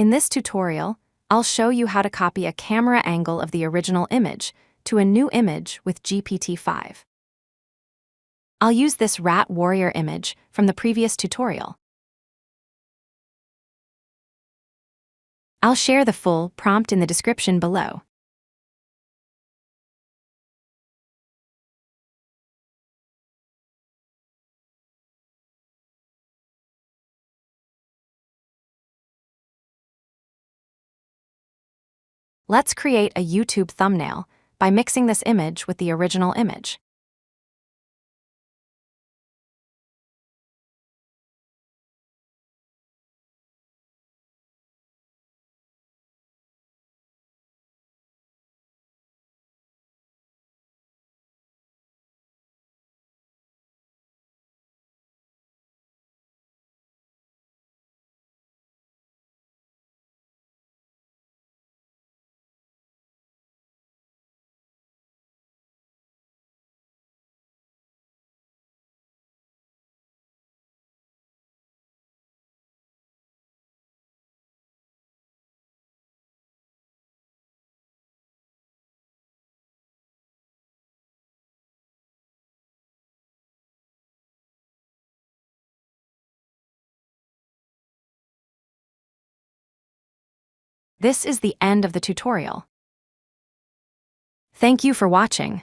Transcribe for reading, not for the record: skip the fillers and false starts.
In this tutorial, I'll show you how to copy a camera angle of the original image to a new image with GPT-5. I'll use this rat warrior image from the previous tutorial. I'll share the full prompt in the description below. Let's create a YouTube thumbnail by mixing this image with the original image. This is the end of the tutorial. Thank you for watching.